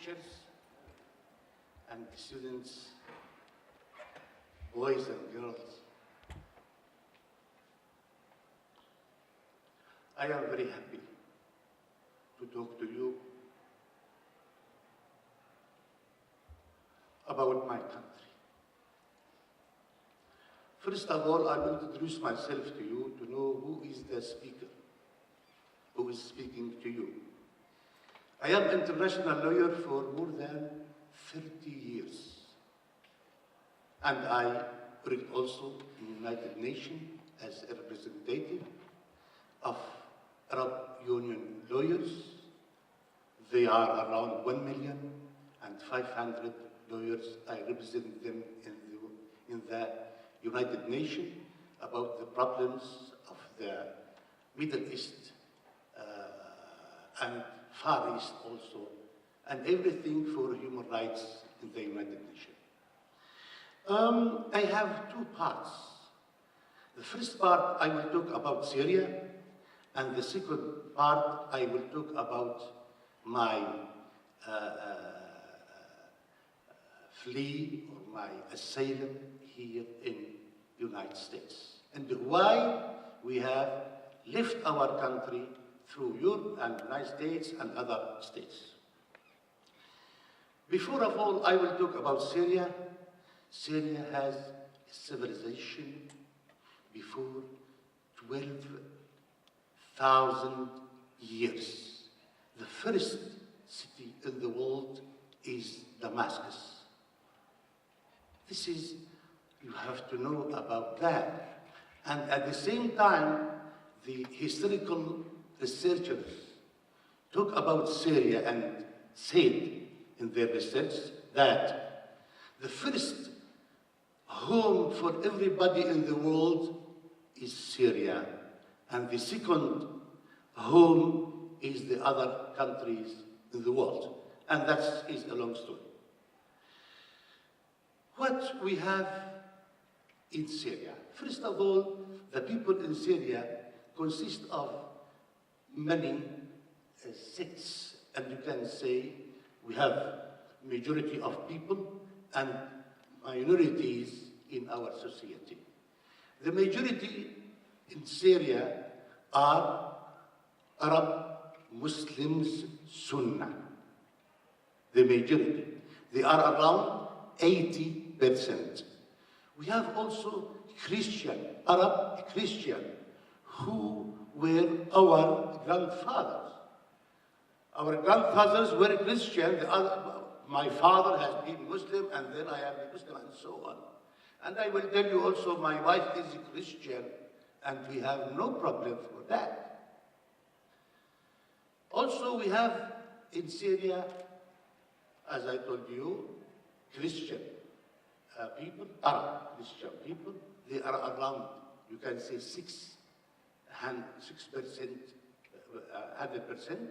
teachers and students, boys and girls. I am very happy to talk to you about my country. First of all, I will introduce myself to you to know who is the speaker, who is speaking to you. I am an international lawyer for more than 30 years. And I worked also in the United Nations as a representative of Arab Union lawyers. They are around 1,500,000 lawyers. I represent them in the United Nations about the problems of the Middle East and Far East also, and everything for human rights in the United Nations. I have two parts. The first part, I will talk about Syria, and the second part, I will talk about my flee or my asylum here in the United States, and why we have left our country through Europe and the United States and other states. Before of all, I will talk about Syria. Syria has a civilization before 12,000 years. The first city in the world is Damascus. This is, you have to know about that. And at the same time, the historical researchers talk about Syria and said in their research that the first home for everybody in the world is Syria, and the second home is the other countries in the world. And that is a long story. What we have in Syria? First of all, the people in Syria consist of many sects, and you can say we have majority of people and minorities in our society. The majority in Syria are Arab Muslims Sunnah. The majority. They are around 80%. We have also Christian, Arab Christian, who were our grandfathers. Our grandfathers were Christian. My father has been Muslim, and then I am a Muslim, and so on. And I will tell you also, my wife is a Christian, and we have no problem for that. Also, we have in Syria, as I told you, Christian people, Arab Christian people. They are around, you can say, 6%, 100%.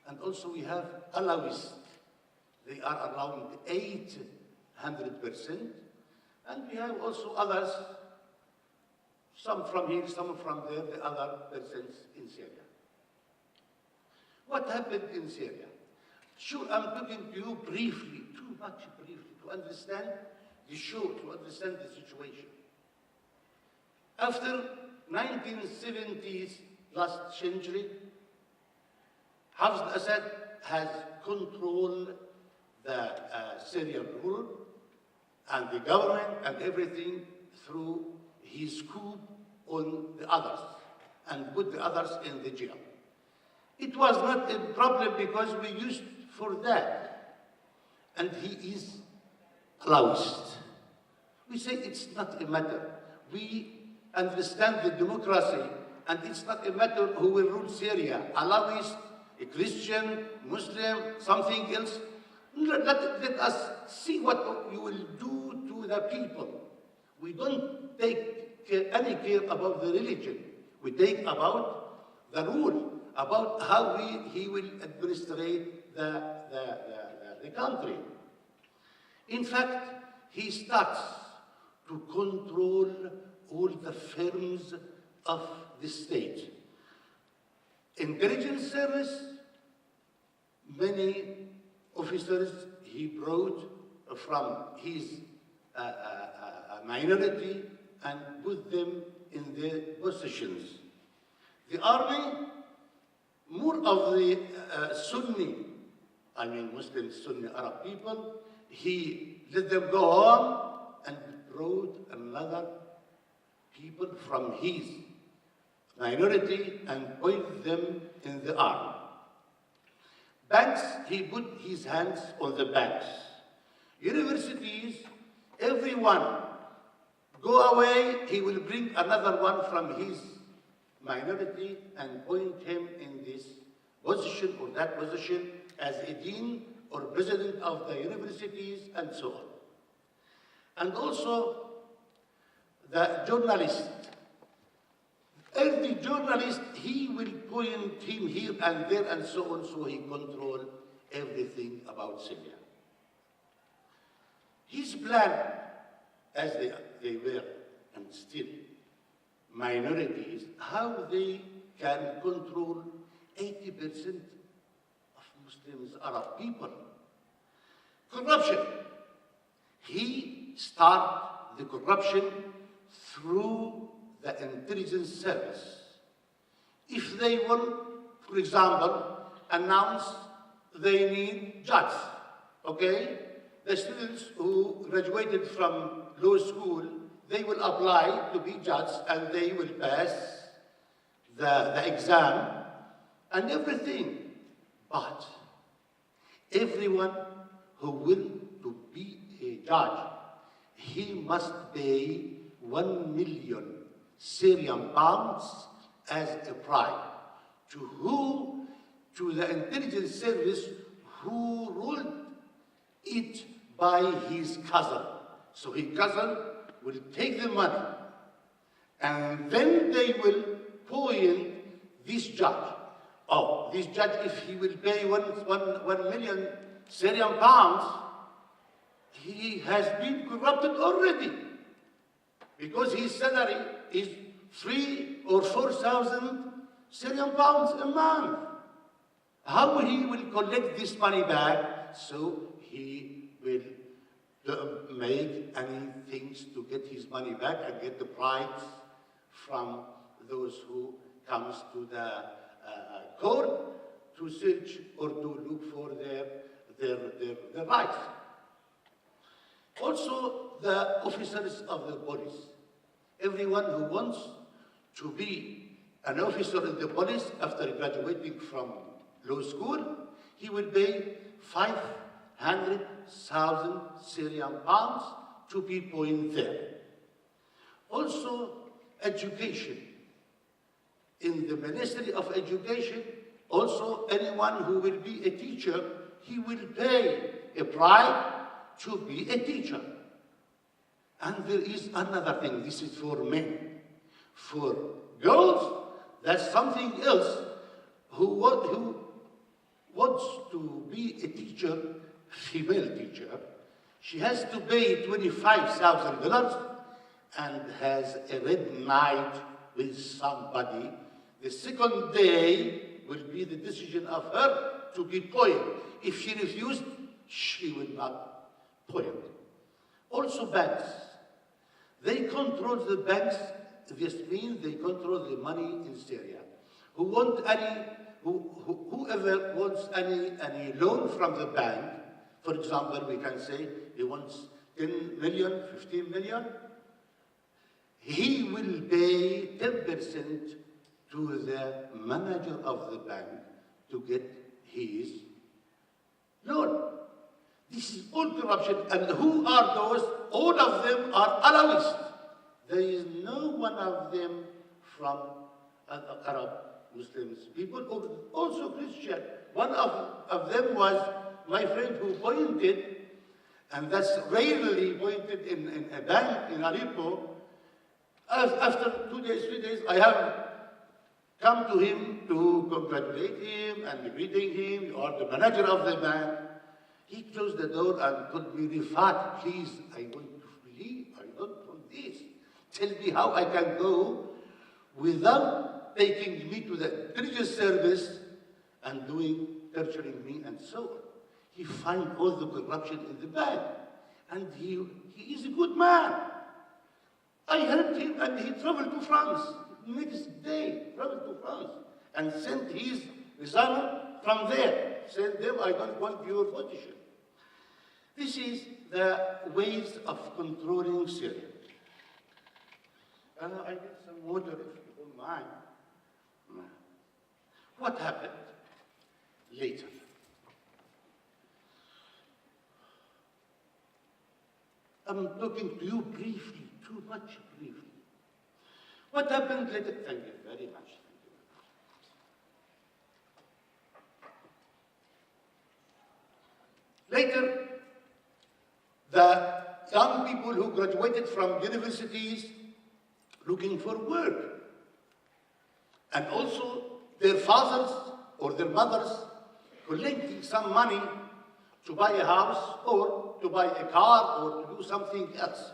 And also we have Alawists. They are around 800%. And we have also others, some from here, some from there, the other persons in Syria. What happened in Syria? Sure, I'm talking to you briefly, too much briefly, to understand the show, to understand the situation. After 1970s, last century, Hafez al-Assad has controlled the Syrian rule and the government and everything through his coup on the others and put the others in the jail. It was not a problem because we used for that. And he is Alawist. We say it's not a matter. We understand the democracy, and it's not a matter who will rule Syria, Alawist, a Christian, Muslim, something else. Let us see what we will do to the people. We don't take any care about the religion. We take about the rule, about how he will administrate the country. In fact, he starts to control all the firms of the state. Intelligence service, many officers he brought from his minority and put them in their positions. The army, more of the Sunni, Muslim Sunni Arab people, he let them go home and brought another people from his minority and put them in the army. Banks, he put his hands on the banks. Universities, everyone go away, he will bring another one from his minority and point him in this position or that position as a dean or president of the universities and so on. And also the journalist. Every journalist, he will point him here and there and so on, so he controls everything about Syria. His plan, as they were and still minorities, how they can control 80% of Muslims, Arab people. Corruption. He started the corruption through the intelligence service. If they want, for example, announce they need judges, okay? The students who graduated from law school, they will apply to be judges and they will pass the exam and everything. But everyone who will to be a judge, he must pay 1 million Syrian pounds as a bribe. To who? To the intelligence service who ruled it by his cousin. So his cousin will take the money and then they will point this judge. Oh, this judge, if he will pay 1 million Syrian pounds, he has been corrupted already because his salary is 3,000 or 4,000 Syrian pounds a month. How he will collect this money back? So he will make any things to get his money back and get the bribes from those who comes to the court to search or to look for their rights. Also, the officers of the police. Everyone who wants to be an officer in the police after graduating from law school, he will pay 500,000 Syrian pounds to be point there. Also, education. In the Ministry of Education, also anyone who will be a teacher, he will pay a bribe to be a teacher. And there is another thing, this is for men. For girls, that's something else. Who wants to be a teacher, female teacher, she has to pay $25,000 and has a red night with somebody. The second day will be the decision of her to be poet. If she refused, she will not poet. Also banks. They control the banks. This means they control the money in Syria. Whoever wants any loan from the bank, for example, we can say he wants 10 million, 15 million, he will pay 10% to the manager of the bank to get his loan. This is all corruption. And who are those? All of them are Alawists. There is no one of them from Arab Muslims people, or also Christian. One of them was my friend who pointed, and that's rarely pointed in a bank in Aleppo. After 2 days, 3 days, I have come to him to congratulate him and greeting him. You are the manager of the bank. He closed the door and told me, Rifat, please, I want to leave. I don't want this. Tell me how I can go without taking me to the intelligence service and torturing me and so on. he finds all the corruption in the bank. And he is a good man. I helped him and he traveled to France. Next day, traveled to France and sent his resigner from there. Said them, I don't want your position. This is the ways of controlling Syria. I get some water if you don't mind. What happened later? I'm talking to you briefly, too much briefly. What happened later? Thank you very much. Later, the young people who graduated from universities looking for work, and also their fathers or their mothers collecting some money to buy a house or to buy a car or to do something else.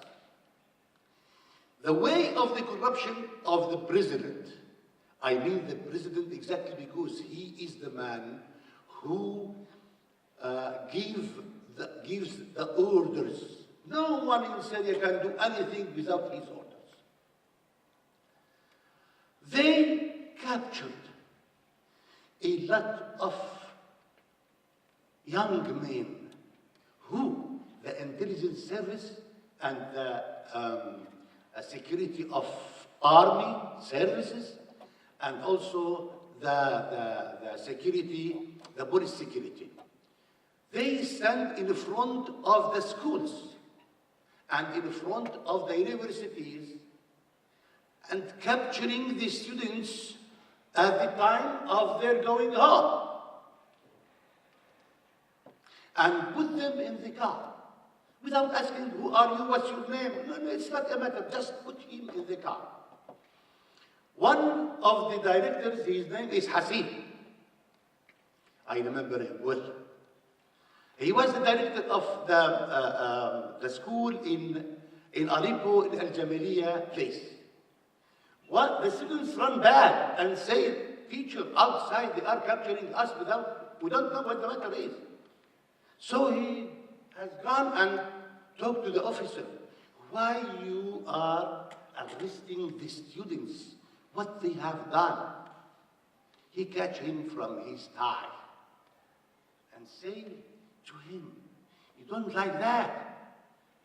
The way of the corruption of the president, I mean the president exactly because he is the man who gives the orders. No one in Syria can do anything without his orders. They captured a lot of young men who the intelligence service and the security of army services and also the security, the police security. They stand in front of the schools and in front of the universities and capturing the students at the time of their going home and put them in the car without asking, who are you, what's your name? No, it's not a matter, just put him in the car. One of the directors, his name is Hassan. I remember him well. He was the director of the school in Aleppo, in Al-Jamaliya place. What the students run back and say, teacher, outside they are capturing us we don't know what the matter is. So he has gone and talked to the officer. Why you are arresting the students? What they have done? He catch him from his tie and say to him, you don't like that.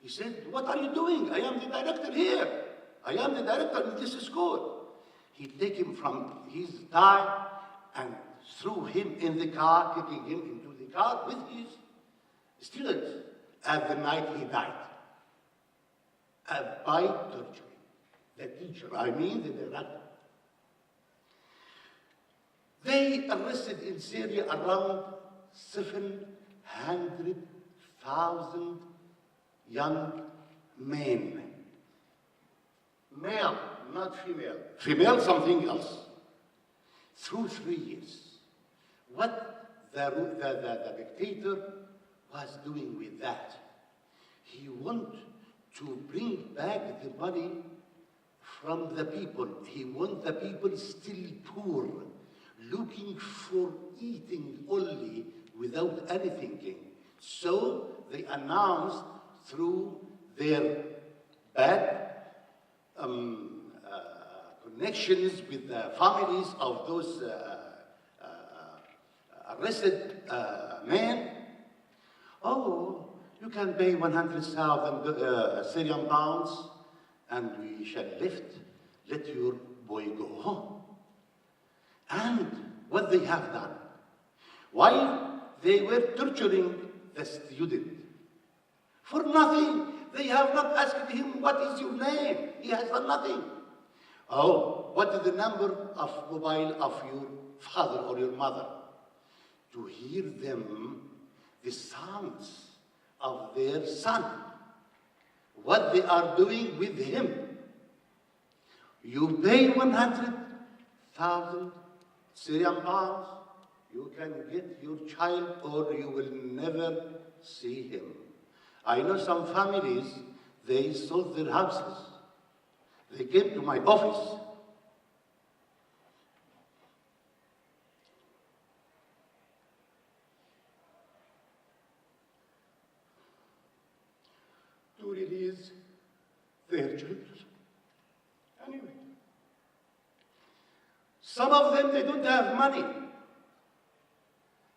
He said, what are you doing? I am the director here. I am the director of this school. He take him from his tie and threw him in the car, kicking him into the car with his students. At the night he died. By torturing the teacher, I mean the director. They arrested in Syria around 700,000 young men. Male, not female. Female, something else. Through 3 years. What the dictator was doing with that? He wanted to bring back the money from the people. He wants the people still poor, looking for eating only without any thinking. So they announced through their bad connections with the families of those arrested men, oh, you can pay 100,000 Syrian pounds and we shall let your boy go home. And what they have done, while they were torturing the student, for nothing, they have not asked him, what is your name? He has done nothing. Oh, what is the number of mobile of your father or your mother? To hear them, the sounds of their son, what they are doing with him. You pay 100,000 Syrian pounds, you can get your child or you will never see him. I know some families, they sold their houses. They came to my office. release their children. Anyway, some of them, they don't have money.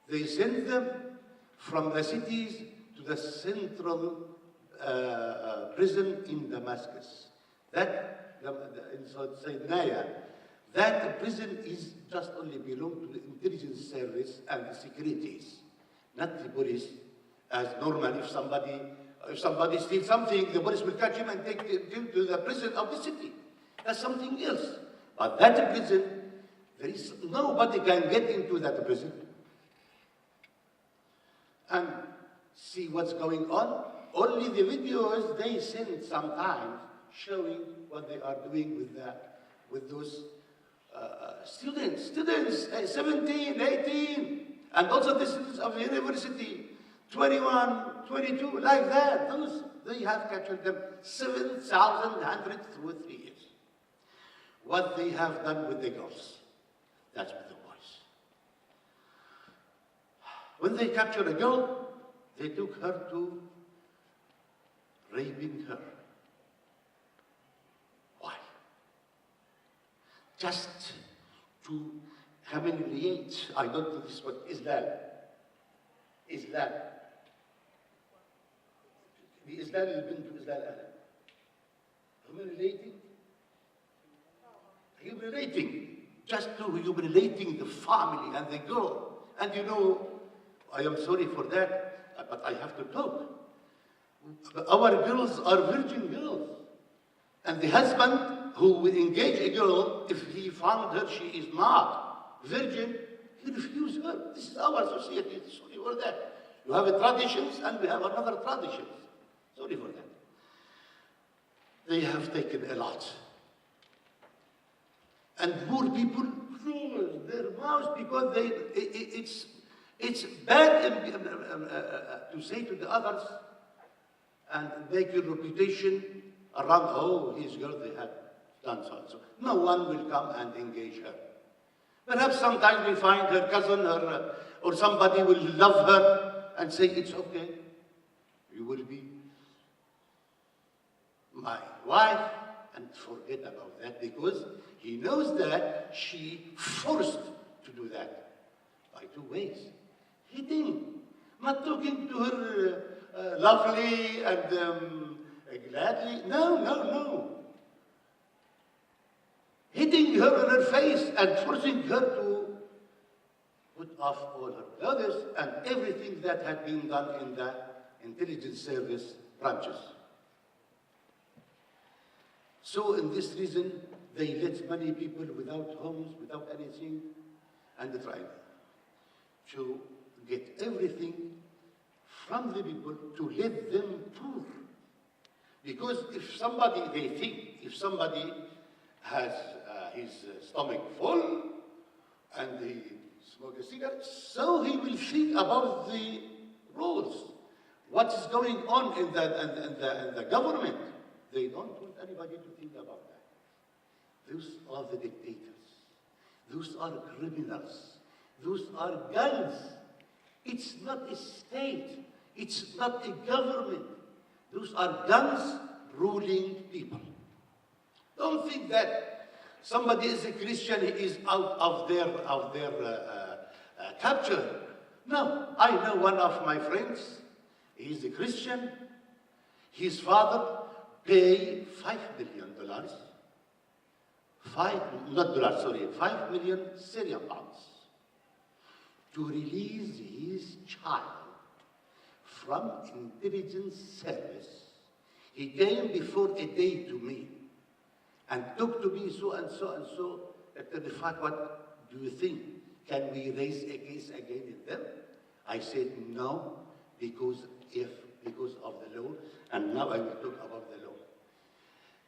They send them from the cities to the central prison in Damascus. Inside Naya, that prison is just only belong to the intelligence service and the securities, not the police. As normal, if somebody steals something, the police will catch him and take him to the prison of the city. That's something else. But that prison, there is nobody can get into that prison and see what's going on. Only the videos they send sometimes showing what they are doing with those students, 17, 18, and also the students of the university, 21, 22, like that. Those, they have captured them 7,100 through 3 years. What they have done with the girls, that's with the boys. When they captured a girl, they took her to raping her. Why? Just to humiliate. I don't know this word, Islam. The Islam is been to Islam. Humiliating. Just to humiliating the family and the girl. And you know, I am sorry for that, but I have to talk. Our girls are virgin girls. And the husband who will engage a girl, if he found her she is not virgin, he refuses her. This is our society. Sorry for that. You have a traditions and we have another traditions. Sorry for that. They have taken a lot. And poor people close their mouths because it's bad to say to the others and make your reputation around, oh, his girl, they have done so and so. No one will come and engage her. Perhaps sometimes we find her cousin or somebody will love her and say, it's okay, you will be my wife, and forget about that because he knows that she forced to do that by 2 ways. Hitting, not talking to her lovely and gladly. No. Hitting her in her face and forcing her to put off all her clothes and everything that had been done in the intelligence service branches. So in this reason, they let many people without homes, without anything, and they try to get everything from the people to let them poor. Because if somebody, they think, if somebody has his stomach full and he smokes a cigarette, so he will think about the rules. What is going on in the government? They don't want anybody to think about that. Those are the dictators. Those are criminals. Those are guns. It's not a state. It's not a government. Those are guns ruling people. Don't think that somebody is a Christian, he is out of their capture. No, I know one of my friends, he's a Christian. His father paid $5 million. 5 million Syrian pounds to release his child from intelligence service. He came before a day to me and talked to me so and so and so. After the fact, what do you think? Can we raise a case against them? I said no, because of the law, and now I will talk about the law.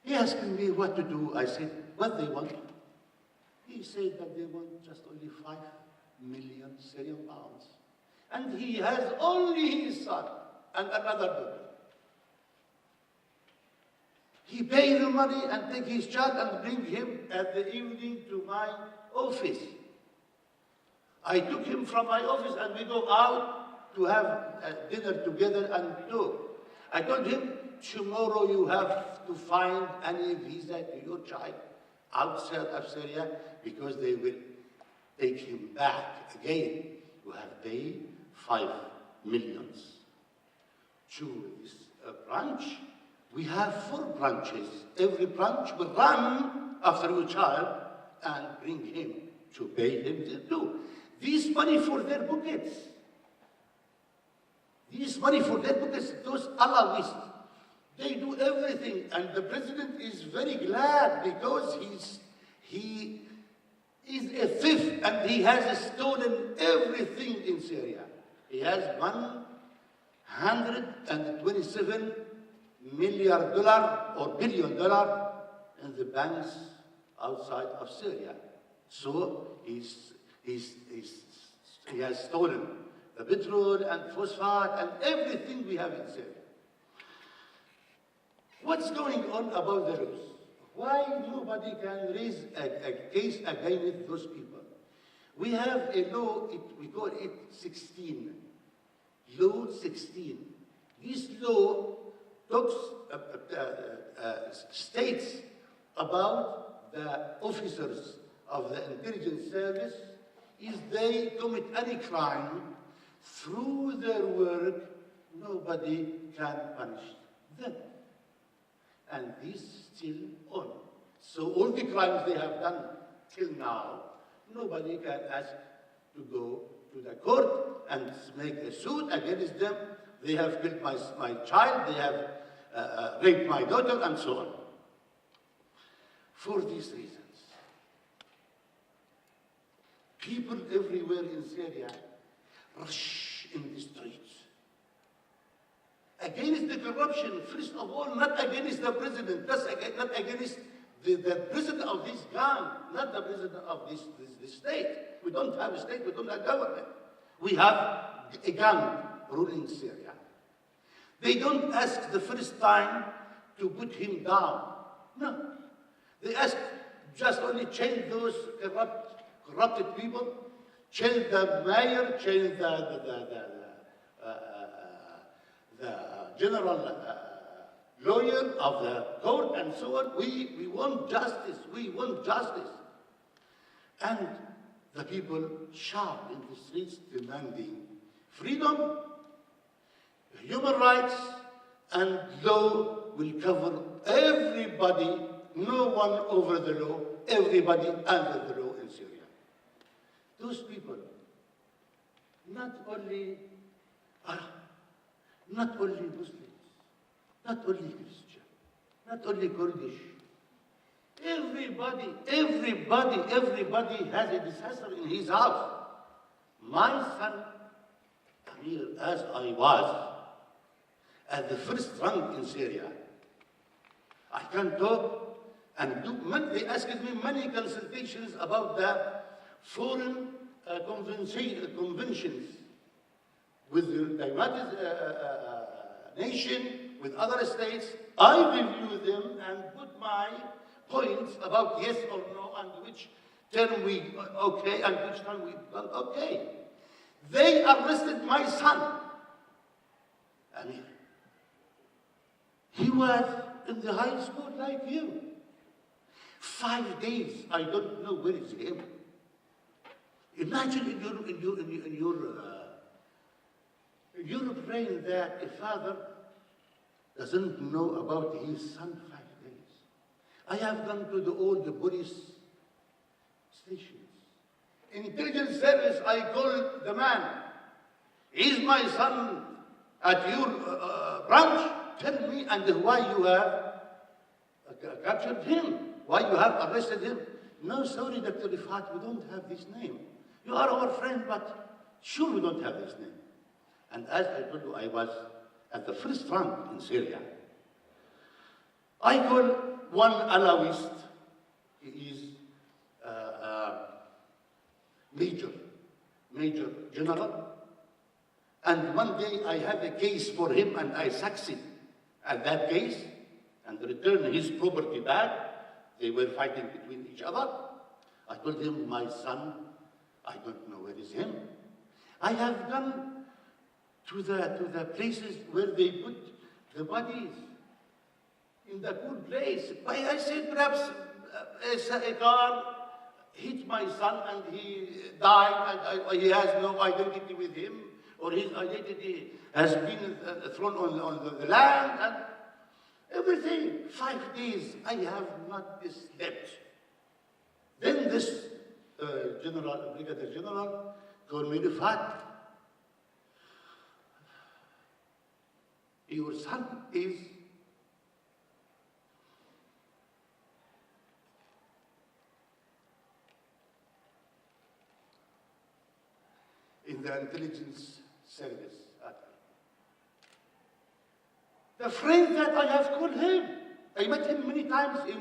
He asked me what to do. I said, what they want? He said that they want just only 5 million Syrian pounds. And he has only his son and another daughter. He paid the money and take his child and bring him at the evening to my office. I took him from my office and we go out to have dinner together and talk. I told him, tomorrow you have to find any visa to your child outside of Syria because they will take him back again. You have paid 5 million to this branch. We have 4 branches. Every branch will run after your child and bring him to pay him their due. This money for their pockets. This money for their pockets, those Alawists, they do everything, and the president is very glad because he is a thief and he has stolen everything in Syria. He has $127 million or billion dollar in the banks outside of Syria. So he has stolen the petrol and phosphate and everything we have in Syria. What's going on about the laws? Why nobody can raise a case against those people? We have a law, we call it 16. Law 16. This law talks, states about the officers of the intelligence service. If they commit any crime, through their work, nobody can punish them. And this is still on. So all the crimes they have done till now, nobody can ask to go to the court and make a suit against them. They have killed my child, they have raped my daughter, and so on. For these reasons, people everywhere in Syria rush in the streets against the corruption, first of all, not against the president, not against the president of this gang, not the president of this state. We don't have a state, we don't have government. We have a gang ruling Syria. They don't ask the first time to put him down. No. They ask just only change those corrupted people, change the mayor, change the general lawyer of the court, and so on. We want justice. We want justice. And the people shout in the streets demanding freedom, human rights, and law will cover everybody, no one over the law, everybody under the law in Syria. Those people, not only Arab, not only Muslims, not only Christian, not only Kurdish, everybody has a disaster in his house. My son, Amir, as I was, at the first rank in Syria, I can talk and do, they asked me many consultations about the foreign conventions with the United Nations, with other states. I review them and put my points about yes or no, and which term we okay, and which term we don't okay. They arrested my son, Amir. He was in the high school like you. 5 days, I don't know where is him. Imagine in your brain that a father doesn't know about his son 5 days. I have gone to all the police stations. Intelligence service, I call the man. Is my son at your branch? Tell me, and why you have captured him? Why you have arrested him? No, sorry, Dr. Rifat, we don't have this name. You are our friend, but sure we don't have this name. And as I told you, I was at the first rank in Syria. I call one Alawist, he is Major General, and one day I have a case for him and I succeed at that case and return his property back. They were fighting between each other. I told him, my son, I don't know where is him. I have gone to the places where they put the bodies in the cool place. I said perhaps a car hit my son and he died and he has no identity with him, or his identity has been thrown on the land and everything. 5 days I have not slept. Then this Brigadier General called me the fat. Your son is in the intelligence service. The friend that I have called him, I met him many times in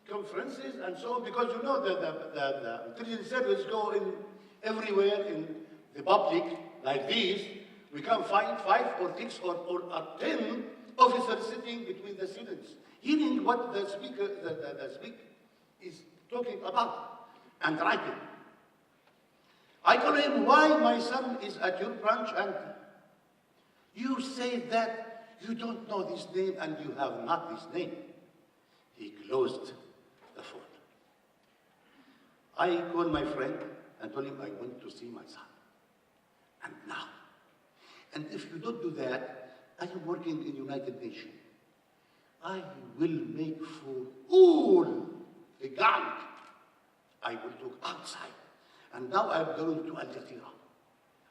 conferences and so on, because you know the intelligence service go in everywhere in the public like this. We can find 5 or 6 or 10 officers sitting between the students, hearing what the speaker is talking about and writing. I told him, why my son is at your branch and you say that you don't know this name and you have not this name. He closed the phone. I called my friend and told him I want to see my son. And now. And if you don't do that, I am working in United Nations. I will make for all the gang. I will talk outside. And now I'm going to Al Jazeera.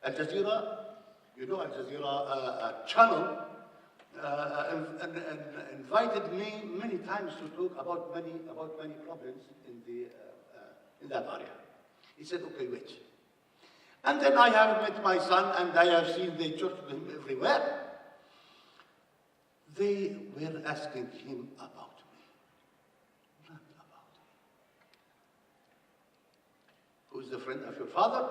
Al Jazeera, you know Al Jazeera channel, invited me many times to talk about many problems in that area. He said, okay, wait. And then I have met my son and I have seen they talk to him everywhere. They were asking him about me, not about me. Who is the friend of your father?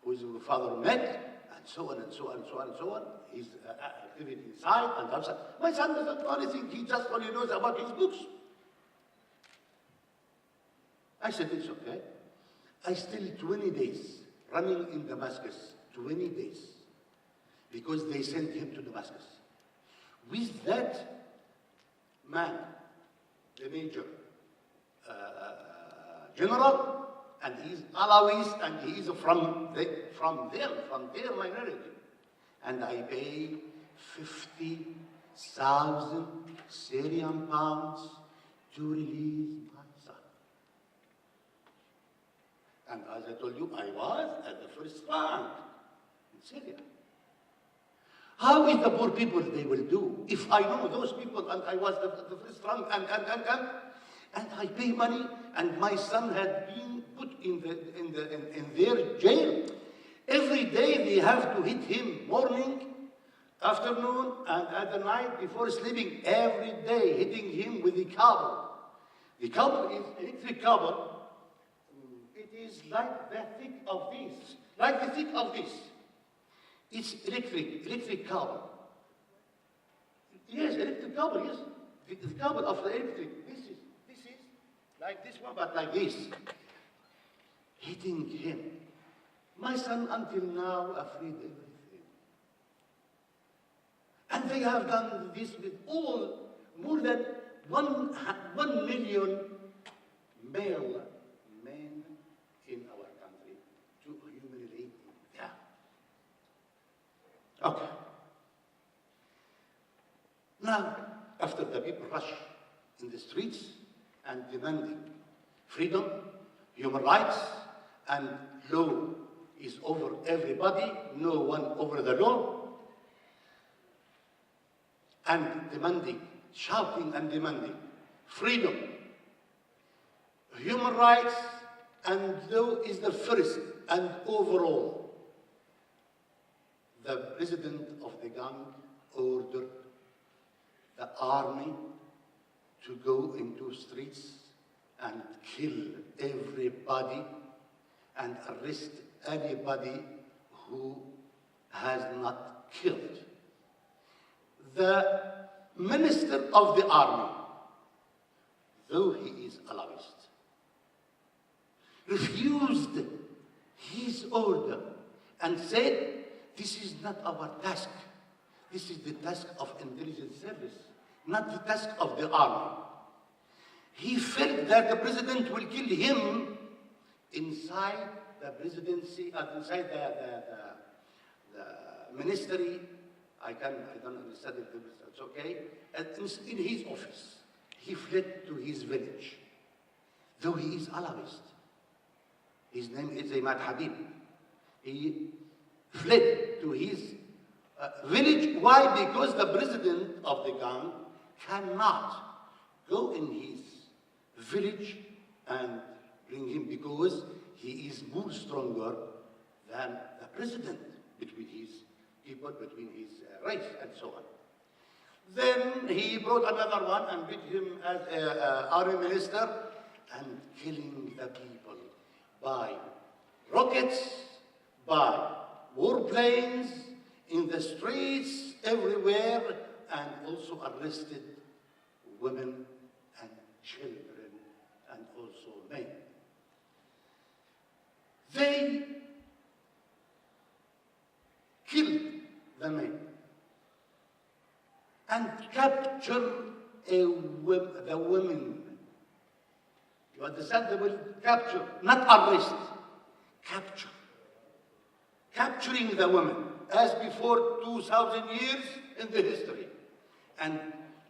Who is your father met? And so on and so on and so on and so on. His activity inside and outside. My son doesn't know anything. He just only knows about his books. I said, it's okay. I still 20 days running in Damascus, 20 days, because they sent him to Damascus. With that man, the major general, and he's Alawis, and he's from their minority. And I pay 50,000 Syrian pounds to release my son. And as I told you, I was at the first rank in Syria. How is the poor people they will do if I know those people and I was the first rank and I pay money and my son had been put in their jail. Every day they have to hit him morning, afternoon, and at the night before sleeping. Every day hitting him with the cable. The cable is electric cable. It is like the thick of this, like the thick of this. It's electric cable. Yes, electric cable, yes. The cable of the electric. This is like this one, but like this. Hitting him. My son, until now, afraid everything. And they have done this with all, more than 1 million male men in our country to humiliate them. Okay. Now, after the people rush in the streets and demanding freedom, human rights, and law is over everybody, no one over the law, and demanding, shouting and demanding freedom, human rights, and law is the first and overall. The president of the gang ordered the army to go into streets and kill everybody and arrest anybody who has not killed. The minister of the army, though he is Alawist, refused his order and said, this is not our task. This is the task of intelligence service, not the task of the army. He felt that the president will kill him inside the presidency, inside the ministry. I don't understand it, it's okay. In his office, he fled to his village, though he is Alawist. His name is Imad Habib. He fled to his village. Why? Because the president of the gang cannot go in his village and bring him, because he is more stronger than the president between his people, between his race, and so on. Then he brought another one and put him as an army minister, and killing the people by rockets, by warplanes, in the streets, everywhere, and also arrested women and children, and also men. They killed the men and captured the women. You understand the word capture? Not arrest, capture. Capturing the women, as before 2,000 years in the history, and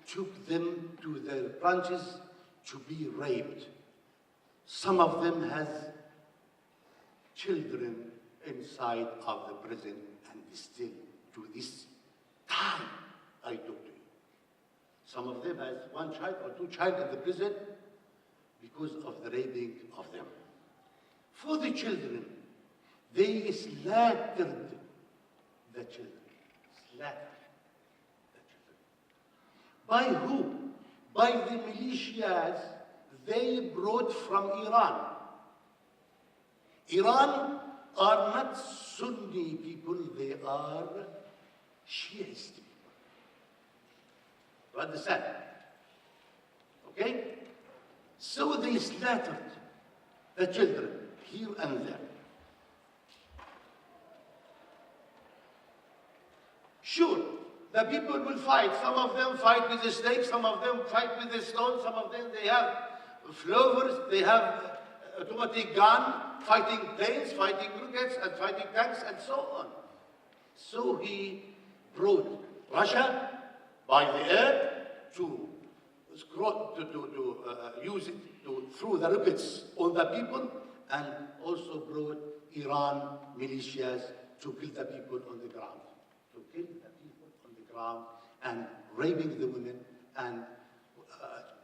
took them to their branches to be raped. Some of them has children inside of the prison, and still to this time I talk to you. Some of them has one child or two child in the prison because of the raping of them. For the children, they slaughtered the children. Slaughtered the children. By who? By the militias they brought from Iran. Iran are not Sunni people, they are Shiite people. You understand? Okay? So they slaughtered the children here and there. Sure, the people will fight. Some of them fight with a stake, some of them fight with a stone, some of them they have flowers, they have automatic gun, fighting planes, fighting rockets, and fighting tanks, and so on. So he brought Russia by the air to use it to throw the rockets on the people, and also brought Iran militias to kill the people on the ground. To kill the people on the ground and raping the women and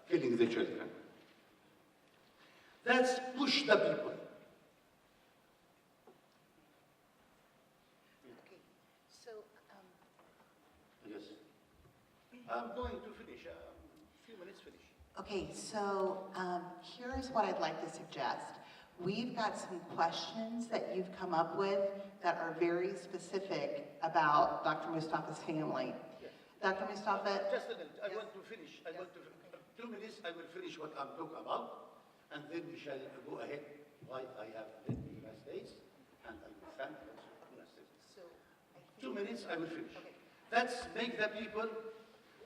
killing the children. That's push the people. Okay, so Yes. I'm going to finish. A few minutes finish. okay, so here's what I'd like to suggest. We've got some questions that you've come up with that are very specific about Dr. Moustafa's family. Yes. Dr. Moustafa, Just a minute. I want to finish. 2 minutes. I will finish what I'm talking about, and then we shall go ahead. Why I have led the United States, and I will thank the United States. so I think, 2 minutes. I will finish. Okay. Let's make the people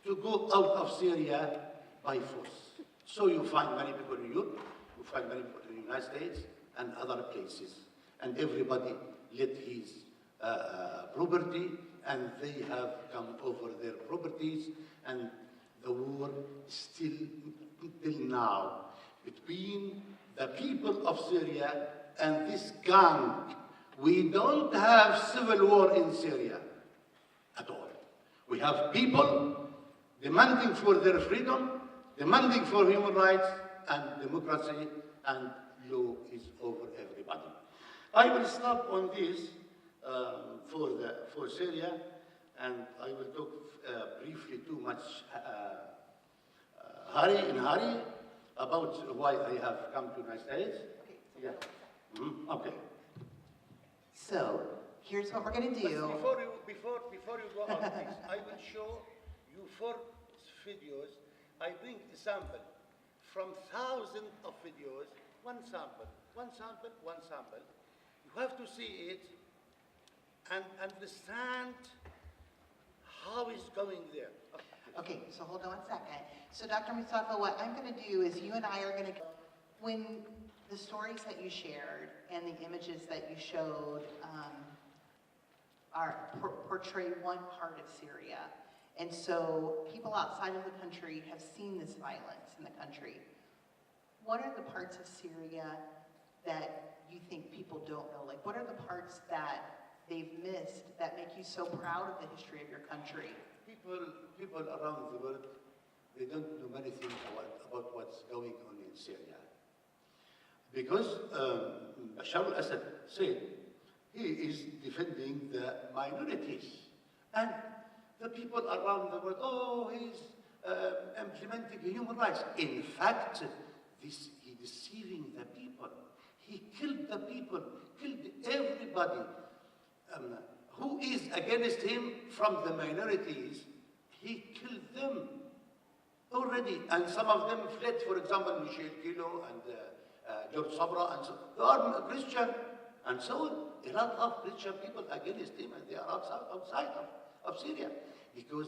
to go out of Syria by force. So you find many people in Europe, you find many people in the United States and other places, and everybody let his property, and they have come over their properties, and the war still till now between the people of Syria and this gang. We don't have civil war in Syria at all. We have people demanding for their freedom, demanding for human rights and democracy, and law is over everybody. I will stop on this for Syria, and I will talk briefly, too much hurry about why I have come to the United States. okay, so Yeah. Okay. So here's what we're going to But do. before you go on this, I will show you 4 videos. I bring a sample from thousands of videos. One sample. You have to see it and understand how going there. Okay, so hold on one second. So Dr. Moustafa, what I'm going to do is you and I are going to, when the stories that you shared and the images that you showed portray one part of Syria. And so people outside of the country have seen this violence in the country. What are the parts of Syria that you think people don't know? Like, what are the parts that they've missed that make you so proud of the history of your country? People around the world, they don't know many things about what's going on in Syria. Because Bashar al-Assad said he is defending the minorities. And the people around the world, oh, he's implementing human rights. In fact, he's deceiving the people. He killed the people, killed everybody. Who is against him from the minorities, he killed them already. And some of them fled, for example, Michel Kilo and George Sabra, and so they are Christian, and so on. A lot of Christian people against him, and they are outside of Syria, because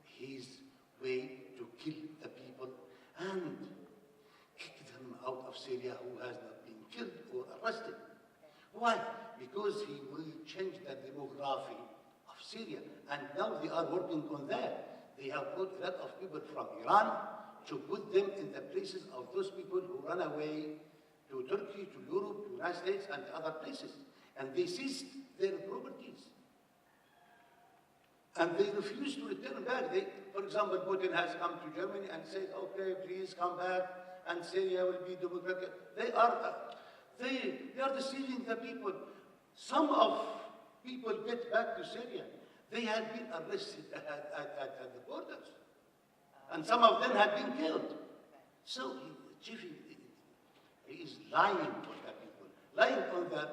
his way to kill the people and kick them out of Syria who has not been killed or arrested. Why? Because he will change the demography of Syria, and now they are working on that. They have brought a lot of people from Iran to put them in the places of those people who run away to Turkey, to Europe, to the United States, and other places. And they seized their properties. And they refuse to return back. For example, Putin has come to Germany and said, okay, please come back, and Syria will be democratic. They are deceiving the people. Some of people get back to Syria. They had been arrested at the borders. And some of them had been killed. So he is lying on the people, lying on the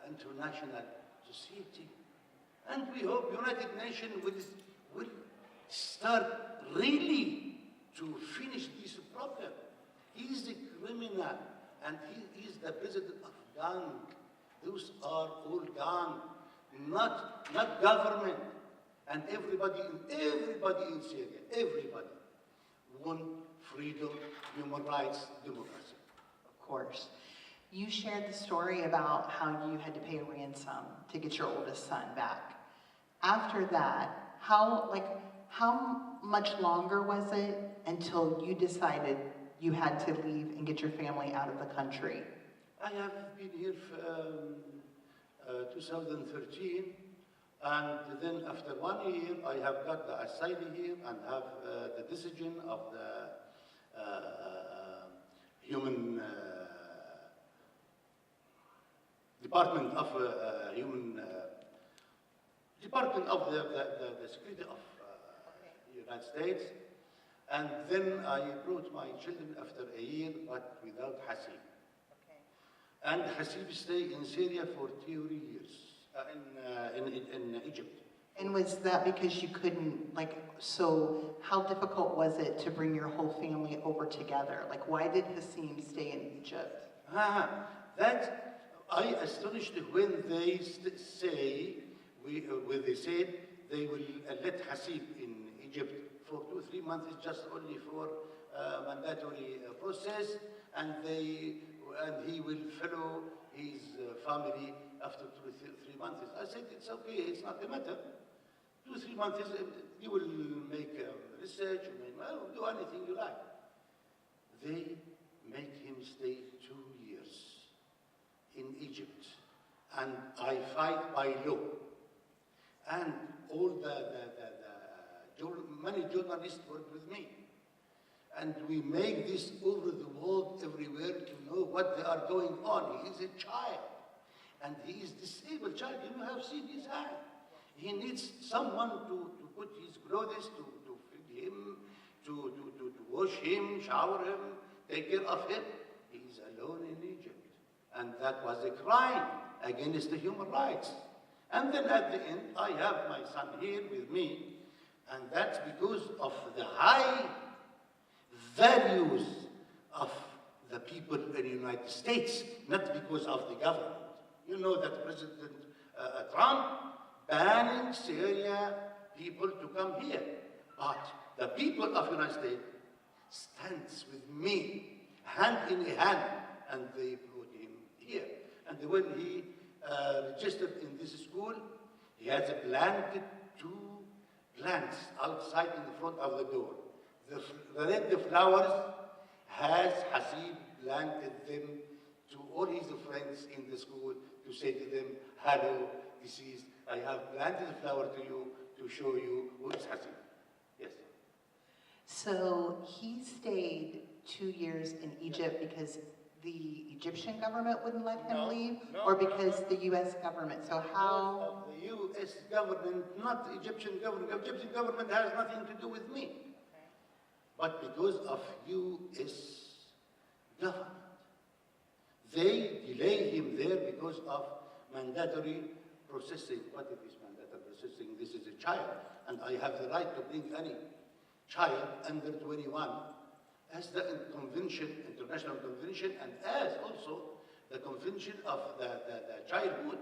international society. And we hope United Nations will start really to finish this problem. He is a criminal, and he is the president of gang. Those are all gang, not government. And everybody in Syria, everybody want freedom, human rights, democracy. Of course. You shared the story about how you had to pay a ransom to get your oldest son back. After that, how much longer was it until you decided you had to leave and get your family out of the country? I have been here for 2013, and then after 1 year, I have got the asylum here and have the decision of the human Department of Department of the Security of the United States, and then I brought my children after a year, but without Hasib. Okay. And Hasib stayed in Syria for 2 years, in Egypt. And was that because you couldn't, so how difficult was it to bring your whole family over together? Like, why did Hasib stay in Egypt? That I astonished when they say, when they said they will let Hasib in Egypt for 2 or 3 months, just only for mandatory process, and he will follow his family after 2 or 3 months. I said, it's okay, it's not a matter. 2 or 3 months, you will make research, do anything you like. They make him stay 2 years in Egypt, and I fight by law. And all many journalists work with me. And we make this over the world, everywhere, to know what they are going on. He is a child, and he is disabled child. You have seen his hand. He needs someone to put his clothes, to feed him, to wash him, shower him, take care of him. He is alone in Egypt. And that was a crime against the human rights. And then at the end, I have my son here with me, and that's because of the high values of the people in the United States, not because of the government. You know that President Trump banning Syria people to come here. But the people of the United States stands with me, hand in hand, and they brought him here. And when he registered in this school, he has planted 2 plants outside in the front of the door. The red flowers has Hasib planted them to all his friends in the school to say to them, hello, I have planted a flower to you to show you who is Hasib. Yes. So he stayed 2 years in Egypt because the Egyptian government wouldn't let him leave, or because the U.S. government? So how? The U.S. government, not the Egyptian government. The Egyptian government has nothing to do with me. Okay. But because of U.S. government, they delay him there because of mandatory processing. What is mandatory processing? This is a child, and I have the right to bring any child under 21 as the convention, international convention, and as also the convention of the childhood.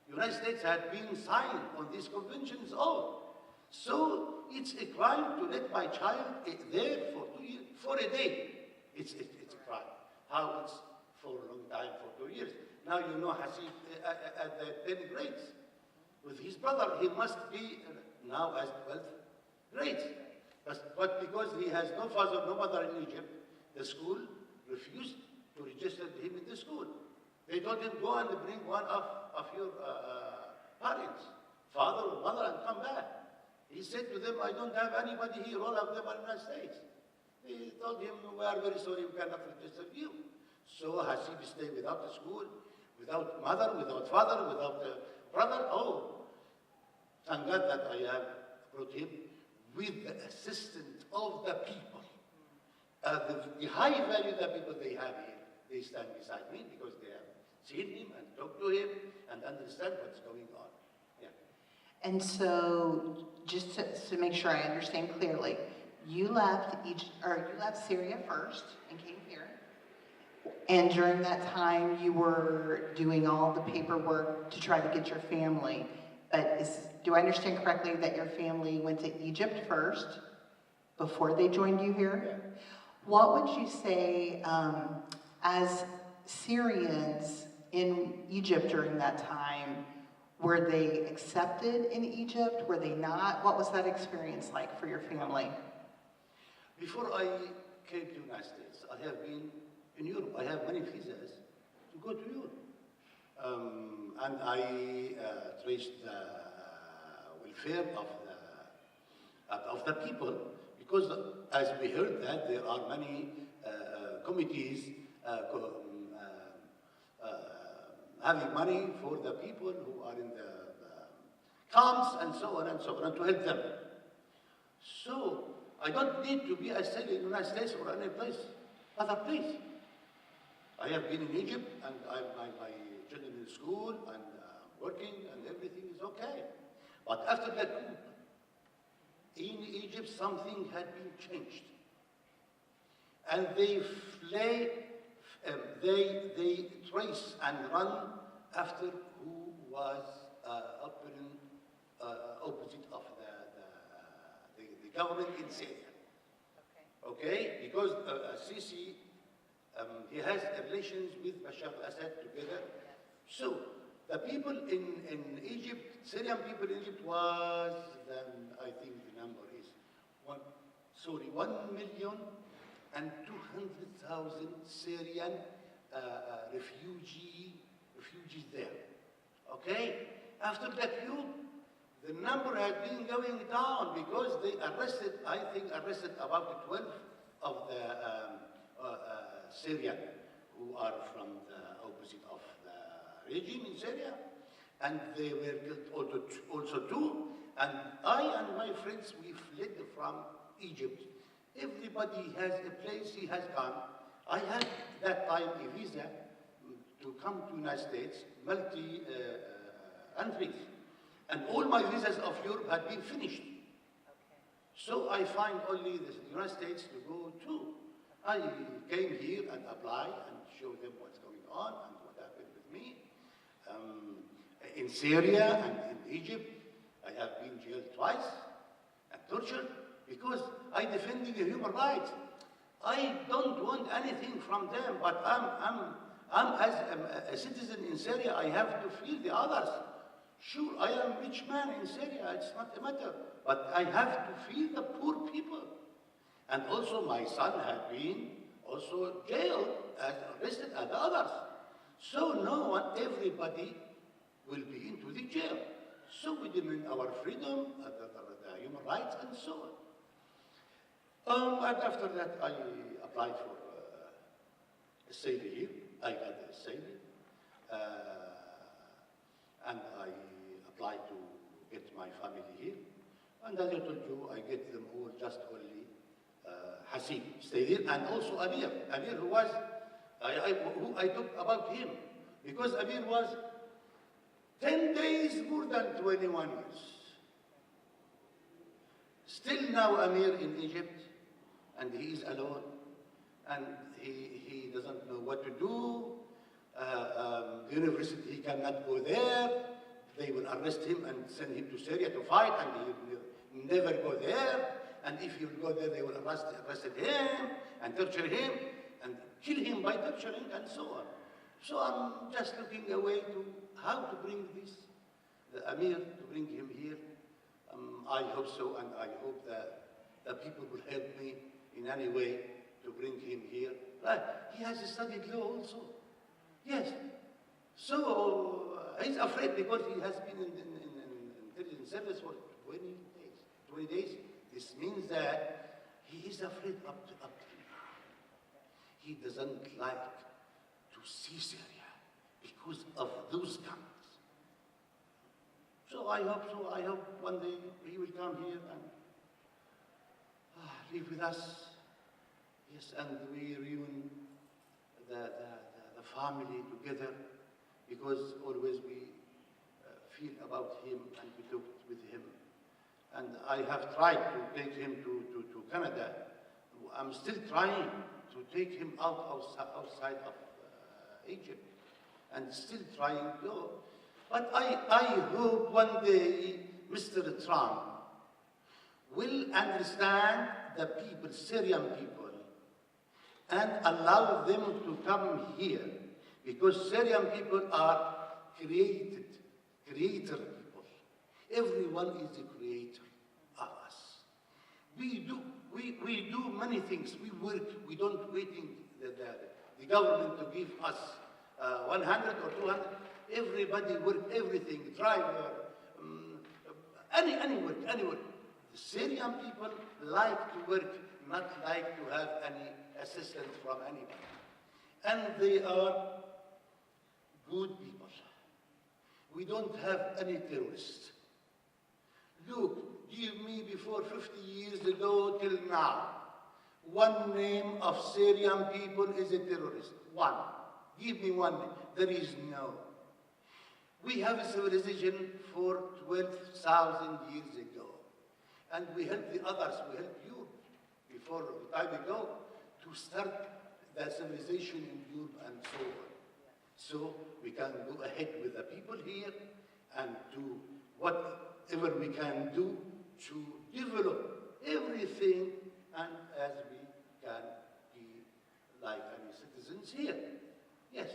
United States had been signed on these conventions all. So it's a crime to let my child there for 2 years, for a day. It's a crime. How it's for a long time, for 2 years. Now you know Hasib at the 10th grades. With his brother, he must be now as 12th grades. But because he has no father, no mother in Egypt, the school refused to register him in the school. They told him, go and bring one of your parents, father or mother, and come back. He said to them, I don't have anybody here, all of them are in the United States. They told him, we are very sorry, we cannot register you. So Hasib stayed without the school, without mother, without father, without brother. Oh, thank God that I have brought him with the assistance of the people. The high value the people they have here, they stand beside me because they have seen him and talked to him and understand what's going on. Yeah. And so, just to make sure I understand clearly, you left Syria first and came here. And during that time, you were doing all the paperwork to try to get your family. But do I understand correctly that your family went to Egypt first before they joined you here? Yeah. What would you say as Syrians in Egypt during that time, were they accepted in Egypt? Were they not? What was that experience like for your family? Before I came to the United States, I have been in Europe. I have many visas to go to Europe. And I traced the welfare of the people, because as we heard that there are many committees having money for the people who are in the camps and so on and so on, and to help them. So I don't need to be a citizen in the United States or any place, other place. I have been in Egypt, and my children in school and working, and everything is okay. But after that coup, in Egypt something had been changed, and they trace and run after who was opposite of the government in Syria. Okay, because Sisi, he has relations with Bashar al-Assad together. So the people in Egypt, Syrian people in Egypt was, I think the number is 1,200,000 Syrian refugees there. Okay? After that coup, the number had been going down because they arrested, arrested about 12 of the Syrian who are from the opposite of the regime in Syria, and they were killed also too. And I and my friends, we fled from Egypt. Everybody has a place he has gone. I had that time a visa to come to the United States, multi-entries. And all my visas of Europe had been finished. So I find only the United States to go to. I came here and applied and showed them what's going on and what happened with me in Syria and in Egypt. I have been jailed twice and tortured because I defended the human rights. I don't want anything from them, but I'm as a citizen in Syria, I have to feel the others. Sure, I am a rich man in Syria, it's not a matter, but I have to feel the poor people. And also my son had been also jailed, arrested, and others. So no one, everybody will be into the jail. So we demand our freedom, the human rights, and so on. And after that, I applied for asylum here. I got asylum. And I applied to get my family here. And as I told you, I get them all just only Hasib stayed here, and also Amir. Amir, who was, who I talked about him, because Amir was 10 days more than 21 years. Still now Amir in Egypt, and he is alone, and he doesn't know what to do. The university, he cannot go there. They will arrest him and send him to Syria to fight, and he will never go there. And if he will go there, they will arrest him and torture him and kill him by torturing and so on. So I'm just looking away to how to bring this, the Amir, to bring him here. I hope so, and I hope that the people will help me in any way to bring him here. He has studied law also. Yes. So he's afraid because he has been in intelligence service for 20 days. 20 days. This means that he is afraid up to now. He doesn't like to see Syria because of those comments. So I hope so. I hope one day he will come here and live with us. Yes, and we reunion the family together, because always we feel about him and we talk with him. And I have tried to take him to Canada. I'm still trying to take him outside of Egypt, and still trying to go. But I hope one day Mr. Trump will understand the people, Syrian people, and allow them to come here, because Syrian people are creator people. Everyone is a creator of us. We do many things. We work. We don't waiting the government to give us 100 or 200. Everybody work everything. Driver, any work. The Syrian people like to work, not like to have any assistance from anybody. And they are good people. We don't have any terrorists. Look, give me before 50 years ago till now, one name of Syrian people is a terrorist. One. Give me one name. There is no. We have a civilization for 12,000 years ago. And we help the others, we help you before time ago to start the civilization in Europe and so on. So we can go ahead with the people here and do whatever we can do to develop everything, and as we can be like any citizens here. Yes,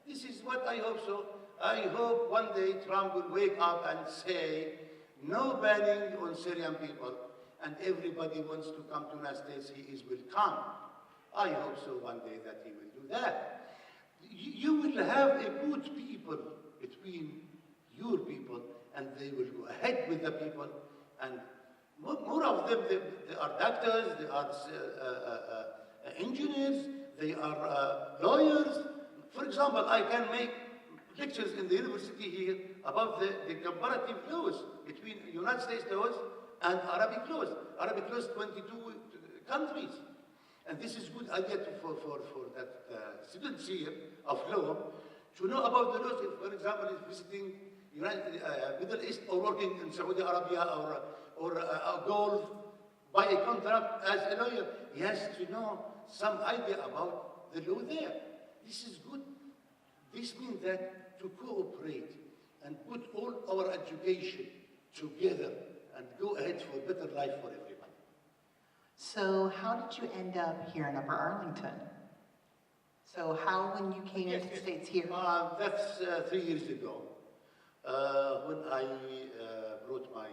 this is what I hope so. I hope one day Trump will wake up and say, no banning on Syrian people, and everybody wants to come to the United States, he is welcome. I hope so one day that he will do that. You will have a good people between your people, and they will go ahead with the people, and more of them, they are doctors, they are engineers, they are lawyers. For example, I can make lectures in the university here about the comparative laws between United States laws and Arabic laws. Arabic laws, 22 countries. And this is good idea for that students here of law to know about the laws. If, for example, is visiting Middle East or working in Saudi Arabia or Gulf by a contract as a lawyer, he has to know some idea about the law there. This is good. This means that to cooperate and put all our education together and go ahead for a better life for everybody. So how did you end up here in Upper Arlington? So how, when you came into the States here? That's 3 years ago. When I brought my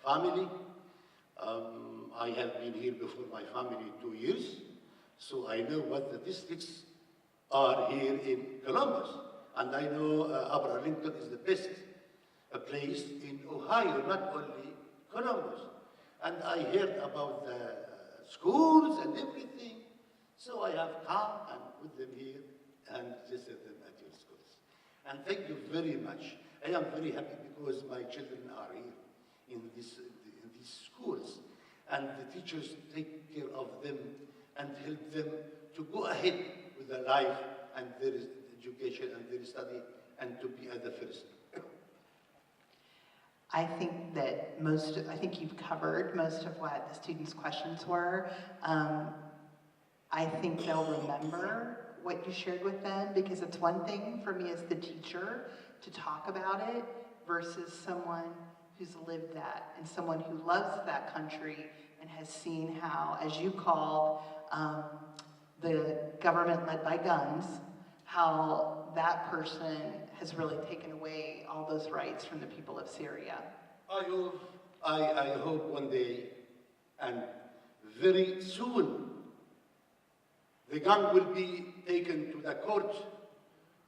family, I have been here before my family 2 years, so I know what the districts are here in Columbus. And I know Upper Arlington is the best place in Ohio, not only Columbus. And I heard about the schools and everything, so I have come and put them here and tested them at your schools. And thank you very much. I am very happy because my children are here in these schools, and the teachers take care of them and help them to go ahead with their life and their education and their study and to be at the first. I think that I think you've covered most of what the students' questions were. I think they'll remember what you shared with them, because it's one thing for me as the teacher to talk about it versus someone who's lived that and someone who loves that country and has seen how, as you called, the government led by guns, how that person has really taken away all those rights from the people of Syria. I hope one day, and very soon, the gun will be taken to the court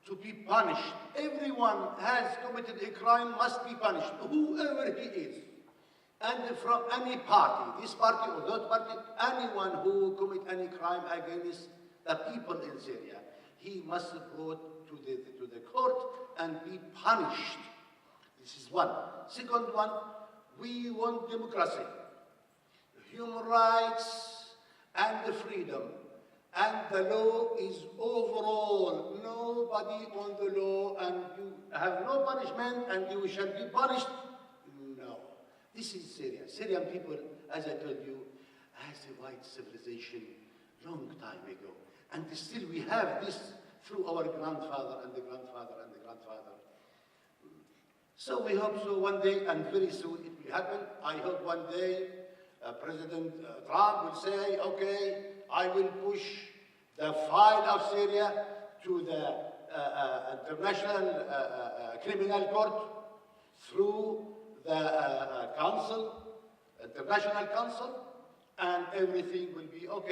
to be punished. Everyone has committed a crime must be punished, whoever he is. And from any party, this party or that party, anyone who commit any crime against the people in Syria, he must be brought to the court and be punished. This is one. Second one, we want democracy, human rights, and the freedom. And the law is overall. Nobody on the law, and you have no punishment, and you shall be punished. No. This is Syria. Syrian people, as I told you, has a white civilization long time ago. And still we have this through our grandfather and the grandfather and the grandfather. So we hope so one day, and very soon it will happen. I hope one day President Trump will say, okay, I will push the file of Syria to the International Criminal Court through the Council, International Council, and everything will be okay.